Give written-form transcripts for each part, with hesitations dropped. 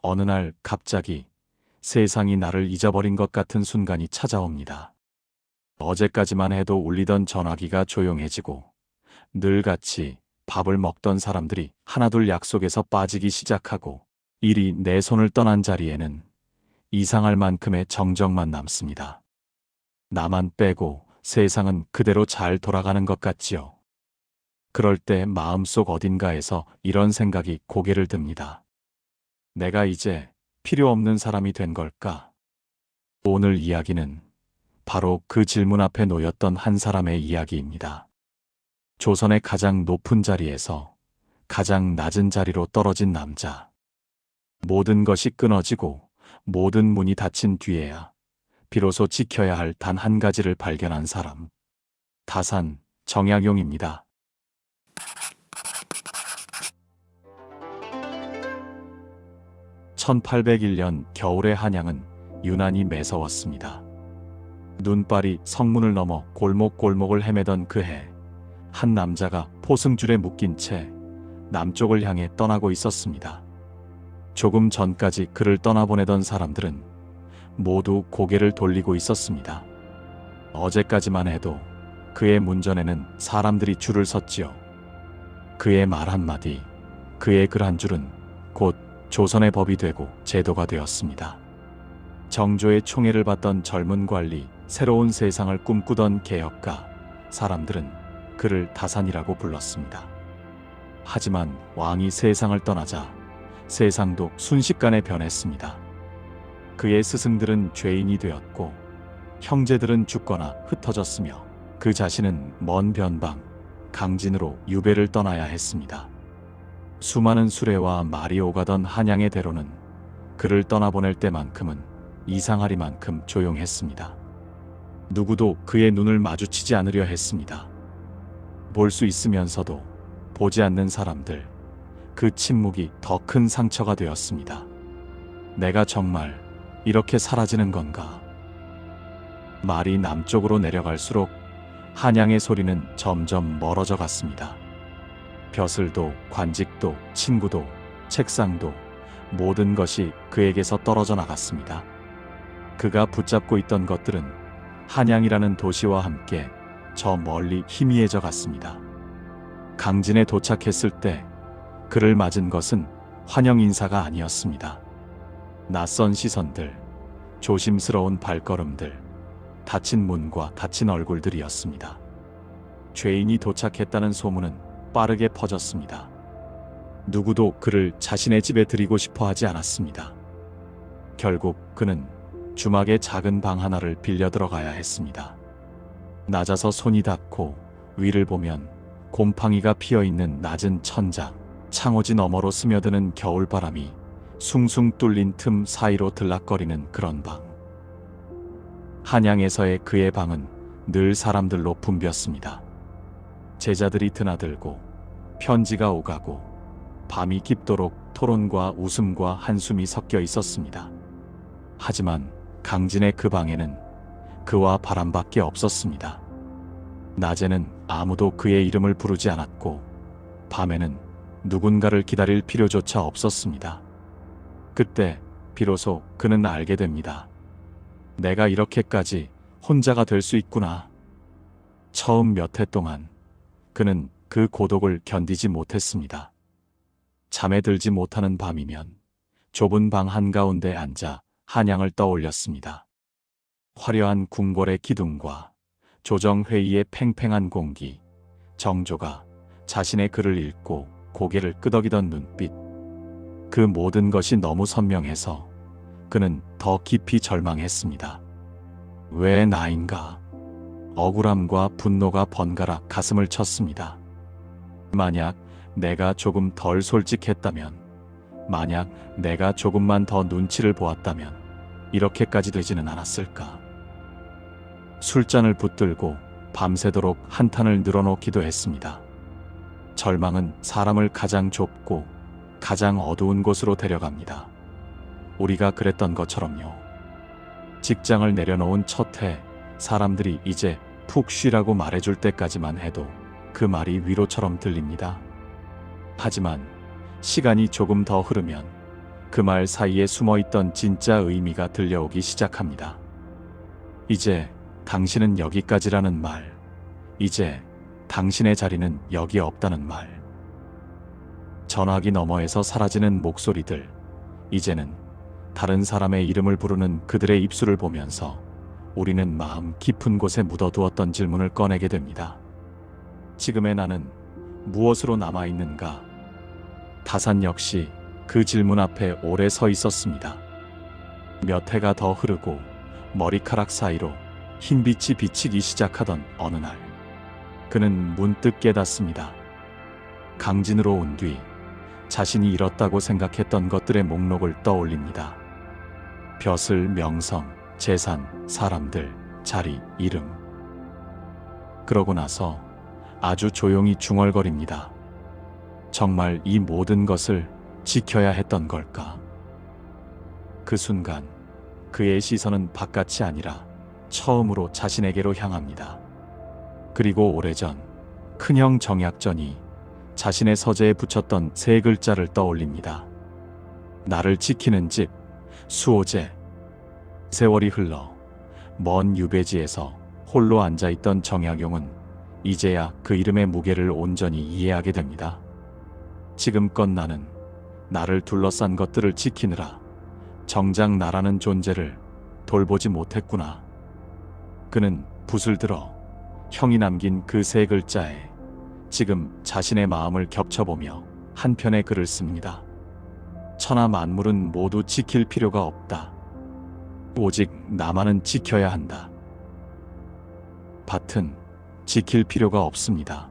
어느 날 갑자기 세상이 나를 잊어버린 것 같은 순간이 찾아옵니다. 어제까지만 해도 울리던 전화기가 조용해지고 늘 같이 밥을 먹던 사람들이 하나둘 약속에서 빠지기 시작하고 일이 내 손을 떠난 자리에는 이상할 만큼의 정적만 남습니다. 나만 빼고 세상은 그대로 잘 돌아가는 것 같지요. 그럴 때 마음속 어딘가에서 이런 생각이 고개를 듭니다. 내가 이제 필요 없는 사람이 된 걸까? 오늘 이야기는 바로 그 질문 앞에 놓였던 한 사람의 이야기입니다. 조선의 가장 높은 자리에서 가장 낮은 자리로 떨어진 남자. 모든 것이 끊어지고 모든 문이 닫힌 뒤에야 비로소 지켜야 할 단 한 가지를 발견한 사람. 다산 정약용입니다. (1801년) 겨울의 한양은 유난히 매서웠습니다. 눈발이 성문을 넘어 골목골목을 헤매던 그 해, 한 남자가 포승줄에 묶인 채 남쪽을 향해 떠나고 있었습니다. 조금 전까지 그를 떠나보내던 사람들은 모두 고개를 돌리고 있었습니다. 어제까지만 해도 그의 문전에는 사람들이 줄을 섰지요. 그의 말 한마디, 그의 글 한 줄은 곧 조선의 법이 되고 제도가 되었습니다. 정조의 총애를 받던 젊은 관리, 새로운 세상을 꿈꾸던 개혁가, 사람들은 그를 다산이라고 불렀습니다. 하지만 왕이 세상을 떠나자 세상도 순식간에 변했습니다. 그의 스승들은 죄인이 되었고 형제들은 죽거나 흩어졌으며 그 자신은 먼 변방, 강진으로 유배를 떠나야 했습니다. 수많은 수레와 말이 오가던 한양의 대로는 그를 떠나보낼 때만큼은 이상하리만큼 조용했습니다. 누구도 그의 눈을 마주치지 않으려 했습니다. 볼 수 있으면서도 보지 않는 사람들, 그 침묵이 더 큰 상처가 되었습니다. 내가 정말 이렇게 사라지는 건가? 말이 남쪽으로 내려갈수록 한양의 소리는 점점 멀어져 갔습니다. 벼슬도, 관직도, 친구도, 책상도 모든 것이 그에게서 떨어져 나갔습니다. 그가 붙잡고 있던 것들은 한양이라는 도시와 함께 저 멀리 희미해져 갔습니다. 강진에 도착했을 때 그를 맞은 것은 환영 인사가 아니었습니다. 낯선 시선들, 조심스러운 발걸음들, 닫힌 문과 닫힌 얼굴들이었습니다. 죄인이 도착했다는 소문은 빠르게 퍼졌습니다. 누구도 그를 자신의 집에 들이고 싶어 하지 않았습니다. 결국 그는 주막의 작은 방 하나를 빌려 들어가야 했습니다. 낮아서 손이 닿고 위를 보면 곰팡이가 피어있는 낮은 천장, 창호지 너머로 스며드는 겨울바람이 숭숭 뚫린 틈 사이로 들락거리는 그런 방. 한양에서의 그의 방은 늘 사람들로 붐볐습니다. 제자들이 드나들고 편지가 오가고 밤이 깊도록 토론과 웃음과 한숨이 섞여 있었습니다. 하지만 강진의 그 방에는 그와 바람밖에 없었습니다. 낮에는 아무도 그의 이름을 부르지 않았고 밤에는 누군가를 기다릴 필요조차 없었습니다. 그때 비로소 그는 알게 됩니다. 내가 이렇게까지 혼자가 될 수 있구나. 처음 몇 해 동안 그는 그 고독을 견디지 못했습니다. 잠에 들지 못하는 밤이면 좁은 방 한가운데 앉아 한양을 떠올렸습니다. 화려한 궁궐의 기둥과 조정회의의 팽팽한 공기, 정조가 자신의 글을 읽고 고개를 끄덕이던 눈빛, 그 모든 것이 너무 선명해서 그는 더 깊이 절망했습니다. 왜 나인가? 억울함과 분노가 번갈아 가슴을 쳤습니다. 만약 내가 조금 덜 솔직했다면, 만약 내가 조금만 더 눈치를 보았다면 이렇게까지 되지는 않았을까? 술잔을 붙들고 밤새도록 한탄을 늘어놓기도 했습니다. 절망은 사람을 가장 좁고 가장 어두운 곳으로 데려갑니다. 우리가 그랬던 것처럼요. 직장을 내려놓은 첫 해, 사람들이 이제 푹 쉬라고 말해줄 때까지만 해도 그 말이 위로처럼 들립니다. 하지만 시간이 조금 더 흐르면 그 말 사이에 숨어있던 진짜 의미가 들려오기 시작합니다. 이제 당신은 여기까지라는 말, 이제 당신의 자리는 여기 없다는 말. 전화기 너머에서 사라지는 목소리들, 이제는 다른 사람의 이름을 부르는 그들의 입술을 보면서 우리는 마음 깊은 곳에 묻어두었던 질문을 꺼내게 됩니다. 지금의 나는 무엇으로 남아있는가? 다산 역시 그 질문 앞에 오래 서 있었습니다. 몇 해가 더 흐르고 머리카락 사이로 흰빛이 비치기 시작하던 어느 날, 그는 문득 깨닫습니다. 강진으로 온 뒤 자신이 잃었다고 생각했던 것들의 목록을 떠올립니다. 벼슬, 명성, 재산, 사람들, 자리, 이름. 그러고 나서 아주 조용히 중얼거립니다. 정말 이 모든 것을 지켜야 했던 걸까? 그 순간 그의 시선은 바깥이 아니라 처음으로 자신에게로 향합니다. 그리고 오래전 큰형 정약전이 자신의 서재에 붙였던 세 글자를 떠올립니다. 나를 지키는 집, 수호제. 세월이 흘러 먼 유배지에서 홀로 앉아있던 정약용은 이제야 그 이름의 무게를 온전히 이해하게 됩니다. 지금껏 나는 나를 둘러싼 것들을 지키느라 정작 나라는 존재를 돌보지 못했구나. 그는 붓을 들어 형이 남긴 그 세 글자에 지금 자신의 마음을 겹쳐보며 한 편의 글을 씁니다. 천하 만물은 모두 지킬 필요가 없다. 오직 나만은 지켜야 한다. 밭은 지킬 필요가 없습니다.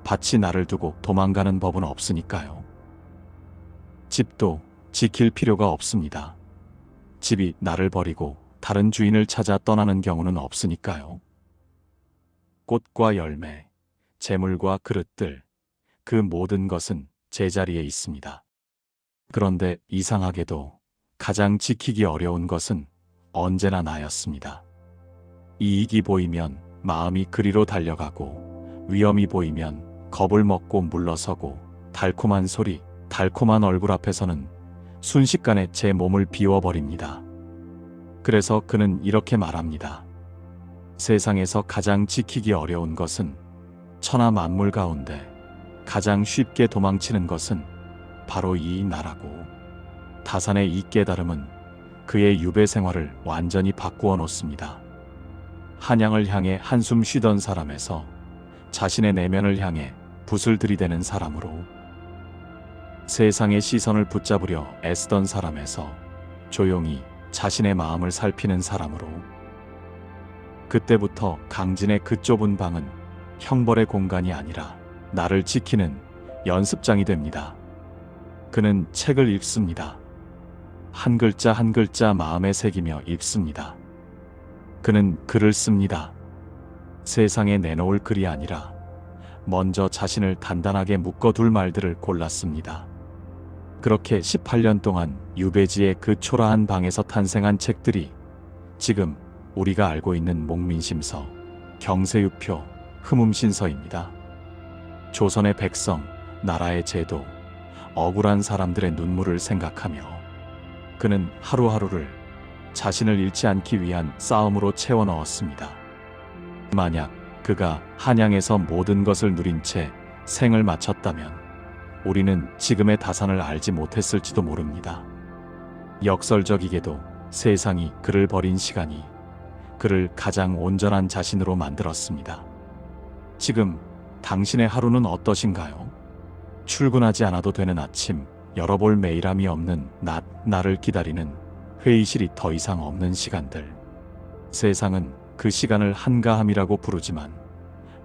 밭이 나를 두고 도망가는 법은 없으니까요. 집도 지킬 필요가 없습니다. 집이 나를 버리고 다른 주인을 찾아 떠나는 경우는 없으니까요. 꽃과 열매, 재물과 그릇들, 그 모든 것은 제자리에 있습니다. 그런데 이상하게도 가장 지키기 어려운 것은 언제나 나였습니다. 이익이 보이면 마음이 그리로 달려가고, 위험이 보이면 겁을 먹고 물러서고, 달콤한 소리, 달콤한 얼굴 앞에서는 순식간에 제 몸을 비워버립니다. 그래서 그는 이렇게 말합니다. 세상에서 가장 지키기 어려운 것은, 천하 만물 가운데 가장 쉽게 도망치는 것은 바로 이 나라고. 다산의 이 깨달음은 그의 유배 생활을 완전히 바꾸어 놓습니다. 한양을 향해 한숨 쉬던 사람에서 자신의 내면을 향해 붓을 들이대는 사람으로, 세상의 시선을 붙잡으려 애쓰던 사람에서 조용히 자신의 마음을 살피는 사람으로, 그때부터 강진의 그 좁은 방은 형벌의 공간이 아니라 나를 지키는 연습장이 됩니다. 그는 책을 읽습니다. 한 글자 한 글자 마음에 새기며 읽습니다. 그는 글을 씁니다. 세상에 내놓을 글이 아니라 먼저 자신을 단단하게 묶어둘 말들을 골랐습니다. 그렇게 18년 동안 유배지의 그 초라한 방에서 탄생한 책들이 지금 우리가 알고 있는 목민심서, 경세유표, 흠음신서입니다. 조선의 백성, 나라의 제도, 억울한 사람들의 눈물을 생각하며 그는 하루하루를 자신을 잃지 않기 위한 싸움으로 채워 넣었습니다. 만약 그가 한양에서 모든 것을 누린 채 생을 마쳤다면 우리는 지금의 다산을 알지 못했을지도 모릅니다. 역설적이게도 세상이 그를 버린 시간이 그를 가장 온전한 자신으로 만들었습니다. 지금 당신의 하루는 어떠신가요? 출근하지 않아도 되는 아침, 열어볼 메일함이 없는 낮, 나를 기다리는 회의실이 더 이상 없는 시간들. 세상은 그 시간을 한가함이라고 부르지만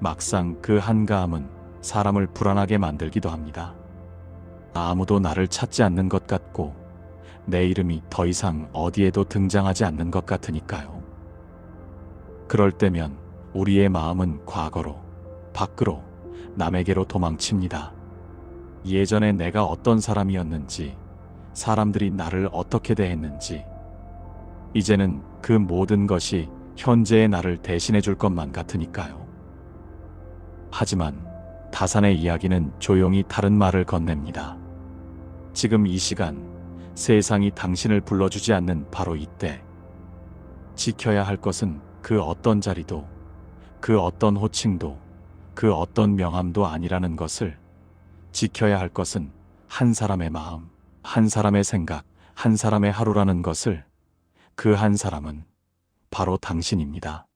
막상 그 한가함은 사람을 불안하게 만들기도 합니다. 아무도 나를 찾지 않는 것 같고 내 이름이 더 이상 어디에도 등장하지 않는 것 같으니까요. 그럴 때면 우리의 마음은 과거로, 밖으로, 남에게로 도망칩니다. 예전에 내가 어떤 사람이었는지, 사람들이 나를 어떻게 대했는지, 이제는 그 모든 것이 현재의 나를 대신해 줄 것만 같으니까요. 하지만 다산의 이야기는 조용히 다른 말을 건넵니다. 지금 이 시간, 세상이 당신을 불러주지 않는 바로 이때, 지켜야 할 것은 그 어떤 자리도, 그 어떤 호칭도, 그 어떤 명함도 아니라는 것을, 지켜야 할 것은 한 사람의 마음, 한 사람의 생각, 한 사람의 하루라는 것을, 그 한 사람은 바로 당신입니다.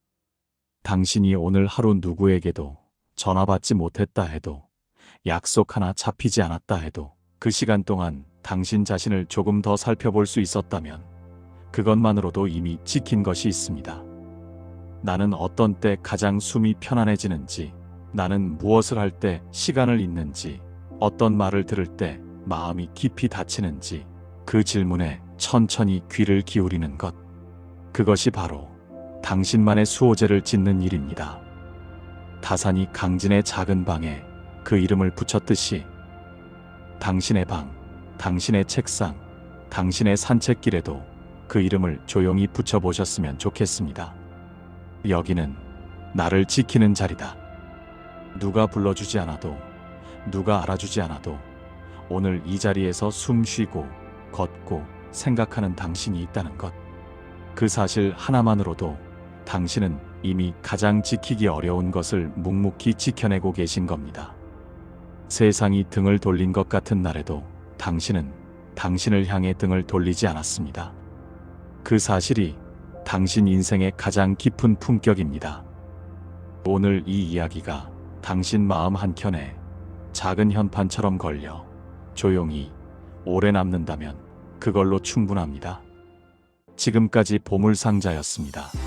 당신이 오늘 하루 누구에게도 전화 받지 못했다 해도, 약속 하나 잡히지 않았다 해도, 그 시간 동안 당신 자신을 조금 더 살펴볼 수 있었다면 그것만으로도 이미 지킨 것이 있습니다. 나는 어떤 때 가장 숨이 편안해지는지, 나는 무엇을 할 때 시간을 잊는지, 어떤 말을 들을 때 마음이 깊이 닫히는지, 그 질문에 천천히 귀를 기울이는 것, 그것이 바로 당신만의 수호제를 짓는 일입니다. 다산이 강진의 작은 방에 그 이름을 붙였듯이, 당신의 방, 당신의 책상, 당신의 산책길에도 그 이름을 조용히 붙여보셨으면 좋겠습니다. 여기는 나를 지키는 자리다. 누가 불러주지 않아도, 누가 알아주지 않아도 오늘 이 자리에서 숨 쉬고 걷고 생각하는 당신이 있다는 것, 그 사실 하나만으로도 당신은 이미 가장 지키기 어려운 것을 묵묵히 지켜내고 계신 겁니다. 세상이 등을 돌린 것 같은 날에도 당신은 당신을 향해 등을 돌리지 않았습니다. 그 사실이 당신 인생의 가장 깊은 품격입니다. 오늘 이 이야기가 당신 마음 한켠에 작은 현판처럼 걸려 조용히 오래 남는다면 그걸로 충분합니다. 지금까지 보물상자였습니다.